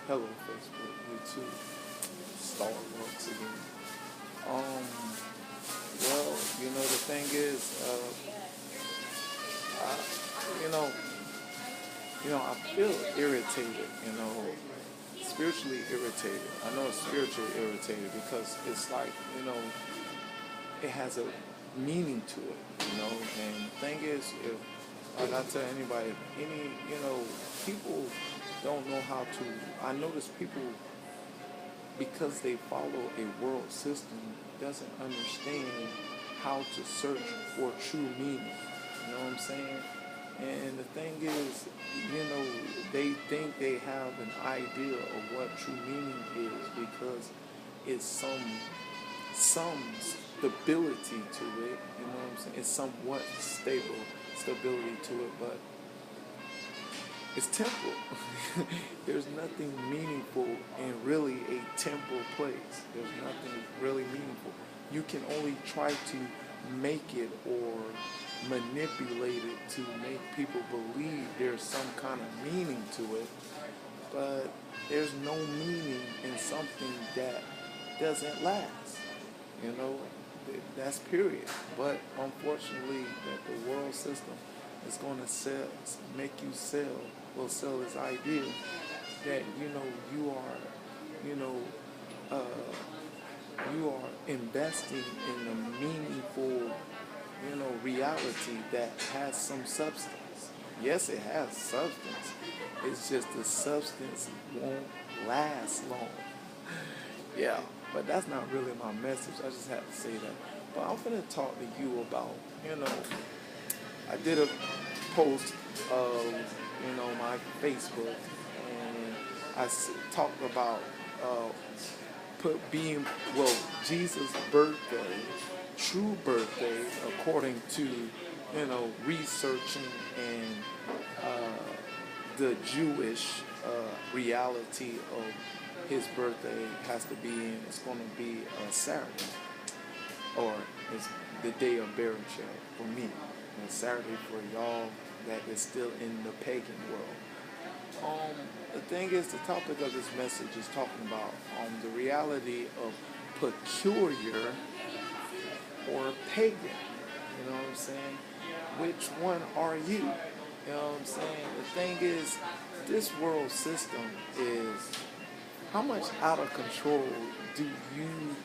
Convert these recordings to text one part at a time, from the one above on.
Hello, Facebook, YouTube, Star Wars again. Well, the thing is, I, you know, I feel irritated, spiritually irritated. I know it's spiritually irritated because it's like, it has a meaning to it, and the thing is, if, like I tell anybody, if people don't know how to, I notice people, because they follow a world system, doesn't understand how to search for true meaning. You know what I'm saying? And the thing is, they think they have an idea of what true meaning is because it's some stability to it. You know what I'm saying? It's somewhat stability to it, but it's temporal. There's nothing meaningful in really a temporal place. There's nothing really meaningful. You can only try to make it or manipulate it to make people believe there's some kind of meaning to it, but there's no meaning in something that doesn't last. That's period. But unfortunately, that the world system is going to sell this idea that you are investing in a meaningful reality that has some substance. Yes, it has substance. It's just the substance won't last long. Yeah, but that's not really my message. I just have to say that. But I'm going to talk to you about, I did a post of, my Facebook, and I talked about Jesus' birthday, true birthday, according to, researching and the Jewish reality of his birthday has to be it's going to be a Saturday, or it's the day of Bereshit for me, and Saturday for y'all that is still in the pagan world. The thing is, the topic of this message is talking about the reality of peculiar or pagan. You know what I'm saying? Which one are you? You know what I'm saying? The thing is, this world system is, how much out of control do you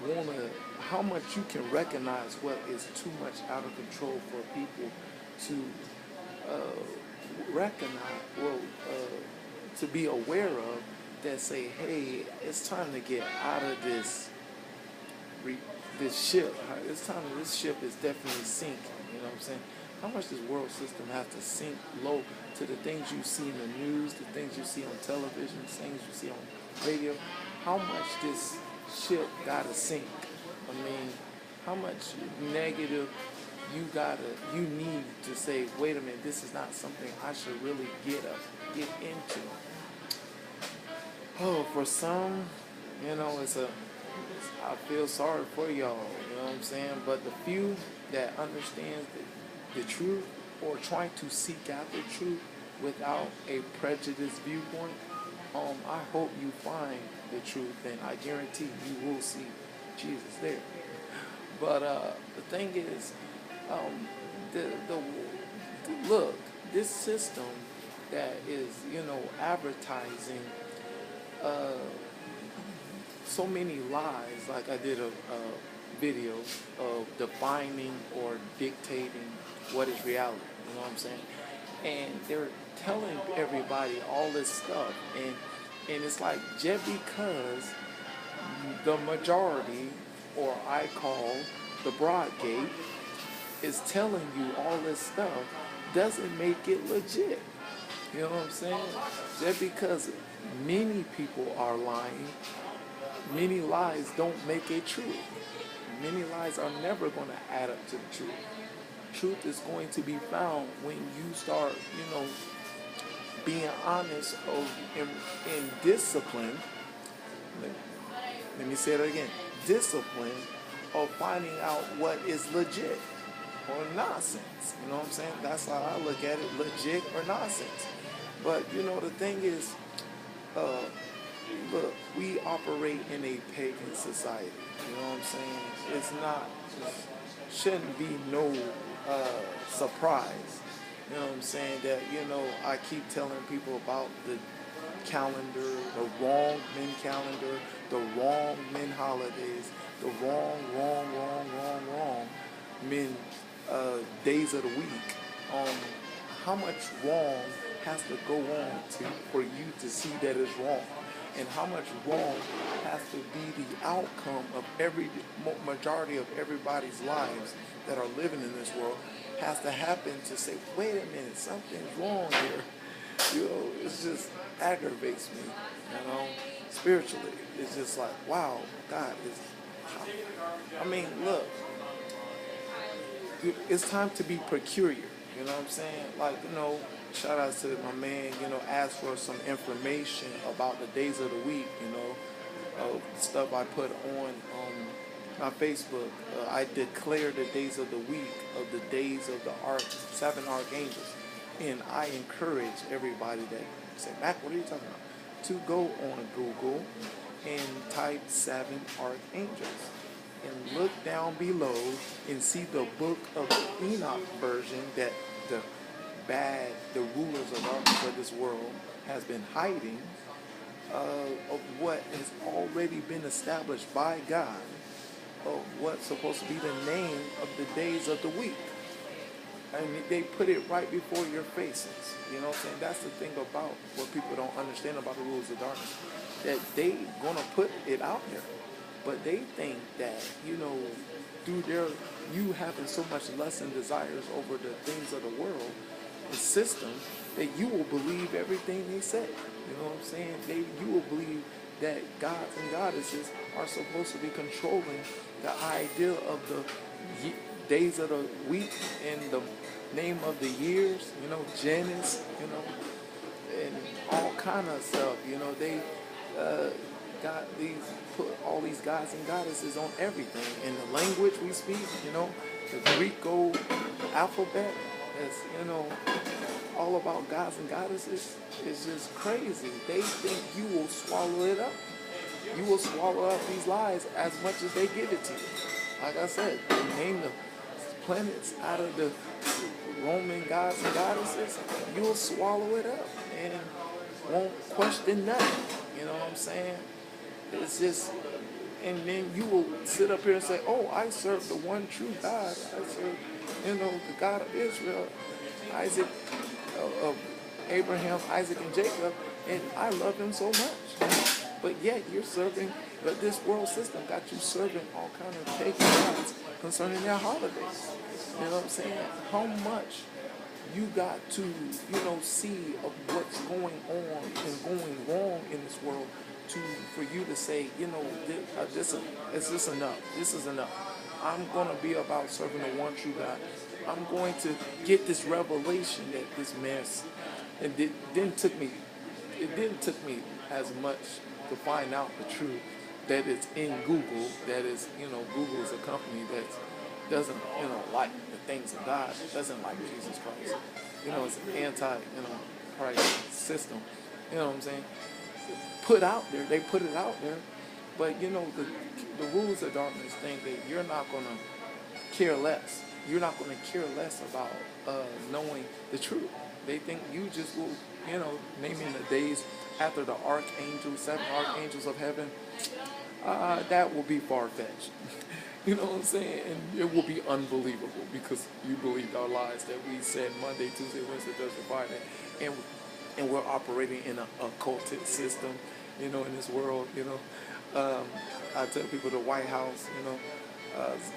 want to, how much you can recognize what is too much out of control for people to recognize, to be aware of, that say, hey, it's time to get out of this ship. This ship is definitely sinking. You know what I'm saying? How much does world system have to sink low to the things you see in the news, the things you see on television, the things you see on radio? How much this ship gotta sink? I mean, how much negative you need to say, wait a minute, this is not something I should really get into. Oh, for some, I feel sorry for y'all, you know what I'm saying? But the few that understand the truth, or try to seek out the truth without a prejudiced viewpoint, I hope you find the truth, and I guarantee you will see Jesus there. But the thing is, look, this system that is, advertising so many lies. Like I did a video of defining or dictating what is reality. You know what I'm saying? And they're telling everybody all this stuff, and it's like, just because the majority, or I call the broad gate, is telling you all this stuff, doesn't make it legit. You know what I'm saying? Just because many people are lying, many lies don't make it true. Many lies are never going to add up to the truth. Truth is going to be found when you start, being honest in discipline. Let me say that again. Discipline of finding out what is legit or nonsense. You know what I'm saying? That's how I look at it, legit or nonsense. But, the thing is, we operate in a pagan society. You know what I'm saying? It's not, shouldn't be no surprise. You know what I'm saying? That, I keep telling people about the calendar, the wrong men calendar, the wrong men holidays, the wrong men days of the week. How much wrong has to go on for you to see that it's wrong? And how much wrong has to be the outcome of majority of everybody's lives that are living in this world has to happen to say, wait a minute, something's wrong here. It just aggravates me, spiritually. It's just like, wow, God is, look, it's time to be peculiar, you know what I'm saying? Like, shout out to my man, asked for some information about the days of the week, stuff I put on my Facebook. I declare the days of the week of the days of the 7 archangels. And I encourage everybody that say, Mac, what are you talking about? To go on Google and type 7 archangels and look down below and see the book of Enoch version that the rulers of darkness of this world has been hiding of what has already been established by God of what's supposed to be the name of the days of the week. I mean, they put it right before your faces. You know what I'm saying? That's the thing about what people don't understand about the rules of darkness. That they gonna put it out there. But they think that, through you having so much lust and desires over the things of the world, the system, that you will believe everything they say. You know what I'm saying? You will believe that gods and goddesses are supposed to be controlling the idea of the days of the week and the name of the years, Janus, and all kind of stuff. They got put all these gods and goddesses on everything. In the language we speak, the Greco alphabet is, all about gods and goddesses. It's just crazy. They think you will swallow it up. You will swallow up these lies as much as they give it to you. Like I said, they name the planets out of the Roman gods and goddesses. You'll swallow it up and won't question nothing. You know what I'm saying? It's just, and then you will sit up here and say, oh, I serve the one true God. I serve, the God of Israel, Isaac, of Abraham, Isaac, and Jacob, and I love him so much. But yet you're serving, but this world system got you serving all kind of pagan gods concerning their holidays. You know what I'm saying? How much you got to, see of what's going on and going wrong in this world for you to say, this is enough. This is enough. I'm going to be about serving the one true God. I'm going to get this revelation that this mess, and it didn't took me as much to find out the truth that is in Google. That is, Google is a company that doesn't, like the things of God. It doesn't like Jesus Christ. It's an anti, Christ system. You know what I'm saying? Put out there. They put it out there. But, the rules of darkness think that you're not going to care less. You're not going to care less about knowing the truth. They think you just will, naming the days after the archangels, 7 archangels of heaven, that will be far-fetched. You know what I'm saying? And it will be unbelievable because you believed our lies that we said Monday, Tuesday, Wednesday, Thursday, Friday, and we're operating in an occulted system, in this world, I tell people the White House,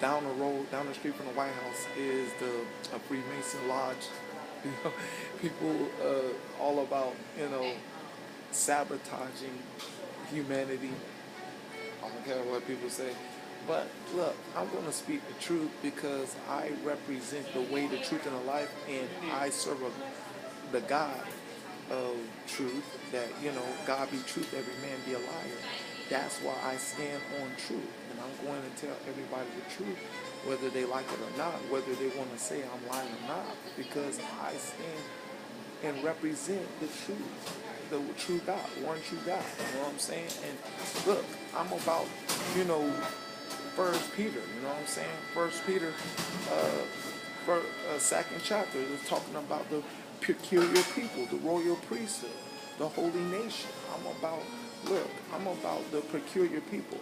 down the road, down the street from the White House is a Freemason lodge. People all about, sabotaging humanity. I don't care what people say. But look, I'm going to speak the truth because I represent the way, the truth, and the life, and I serve the God of truth, that, God be truth, every man be a liar. That's why I stand on truth, and I'm going to tell everybody the truth, whether they like it or not, whether they want to say I'm lying or not, because I stand and represent the truth. the true God, one true God. You know what I'm saying? And look, I'm about, you know, First Peter. You know what I'm saying? First Peter, second chapter is talking about the peculiar people, the royal priesthood, the holy nation. I'm about the peculiar people.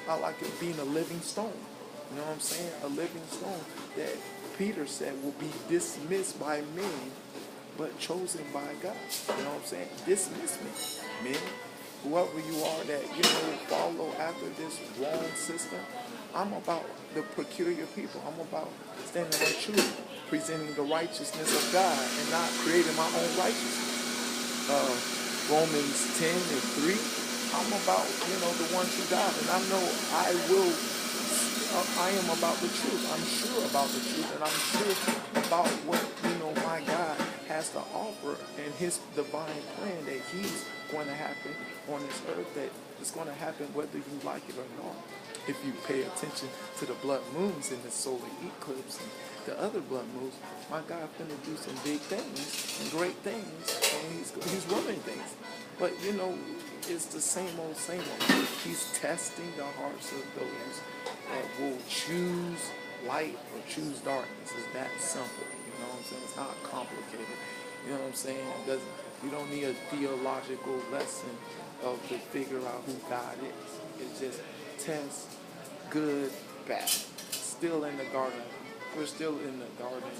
I like it being a living stone. You know what I'm saying? A living stone that Peter said will be dismissed by men, but chosen by God. You know what I'm saying? Dismiss me, men. Whoever you are that, you know, follow after this wrong system. I'm about the peculiar people. I'm about standing on truth, presenting the righteousness of God and not creating my own righteousness. Romans 10 and 3. I'm about, you know, the one true God. And I know I am about the truth. I'm sure about the truth. And I'm sure about what, you know, my God has to offer in his divine plan that he's going to happen on this earth, that it's going to happen whether you like it or not. If you pay attention to the blood moons and the solar eclipse and the other blood moons, my God finna do some big things and great things, and he's running things. But you know, it's the same old, same old. He's testing the hearts of those that will choose light or choose darkness. It's that simple. You know what I'm saying? It's not complicated. You know what I'm saying? You don't need a theological lesson to figure out who God is. It's just test, good, bad. Still in the garden. We're still in the garden.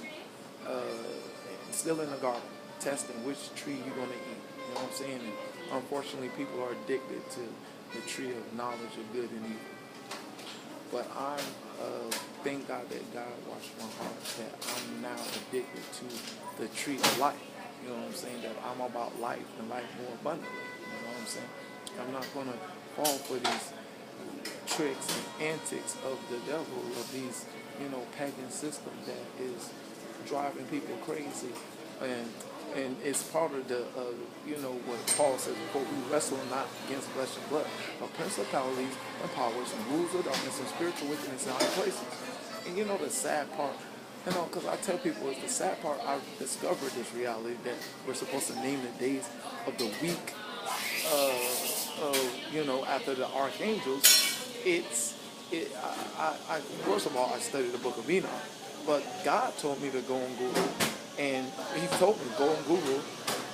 Still in the garden. Testing which tree you're going to eat. You know what I'm saying? And unfortunately, people are addicted to the tree of knowledge of good and evil. But I thank God that God washed my heart, that I'm now addicted to the tree of life. You know what I'm saying? That I'm about life and life more abundantly. You know what I'm saying? I'm not going to fall for these tricks and antics of the devil, of these, you know, pagan system that is driving people crazy. And it's part of the, you know, what Paul says, quote, we wrestle not against flesh and blood, but principalities and powers and rules of darkness and spiritual wickedness in high places. And you know the sad part, you know, because I tell people, it's the sad part, I've discovered this reality that we're supposed to name the days of the week, you know, after the archangels. First of all, I studied the book of Enoch, but God told me to go on Google, and he told me, go on Google,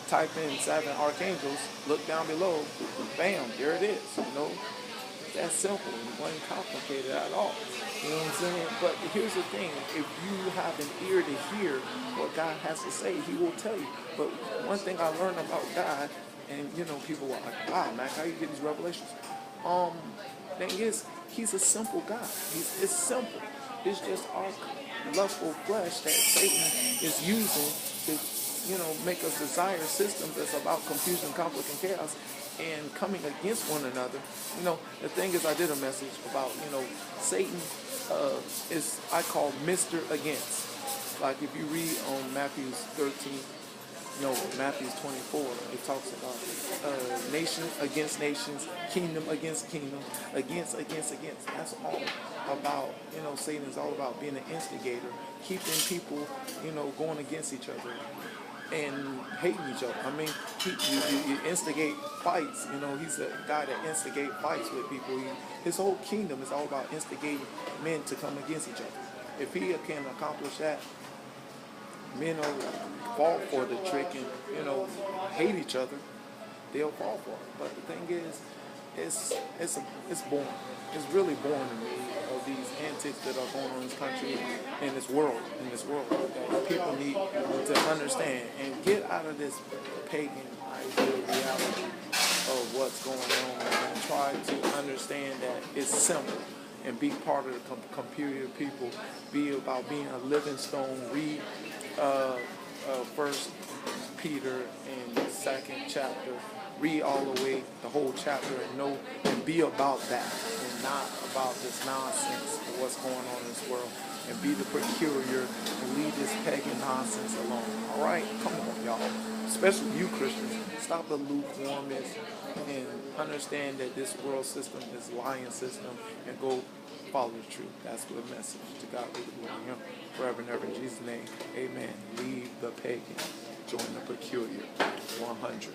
type in 7 archangels, look down below, bam, there it is, you know. That's simple. It wasn't complicated at all. You know what I'm saying? But here's the thing. If you have an ear to hear what God has to say, he will tell you. But one thing I learned about God, and, you know, people were like, wow, man, how you get these revelations? Thing is, he's a simple God. It's simple. It's just our lustful flesh that Satan is using to, you know, make us desire systems that's about confusion, conflict, and chaos, and coming against one another. You know, the thing is, I did a message about, you know, Satan is, I call Mr. Against. Like if you read on Matthew's 24, it talks about nation against nations, kingdom against kingdom, against. That's all about, you know, Satan is all about being an instigator, keeping people, you know, going against each other and hating each other. I mean, you instigate fights. You know, he's a guy that instigates fights with people. His whole kingdom is all about instigating men to come against each other. If he can accomplish that, men will fall for the trick and, you know, hate each other. They'll fall for it. But the thing is, it's boring. It's really boring to me, of these antics that are going on in this country, in this world, that people need to understand and get out of this pagan ideal reality of what's going on, and try to understand that it's simple and be part of the peculiar people. Be about being a living stone. Read First Peter in the 2nd chapter. Read all the way, the whole chapter, and know and be about that, and not about this nonsense of what's going on in this world. And be the peculiar and leave this pagan nonsense alone. All right, come on, y'all. Especially you Christians, stop the lukewarmness and understand that this world system is a lying system, and go follow the truth. That's the message. To God be the glory, him forever and ever. In Jesus' name, amen. Leave the pagan, join the peculiar. 100.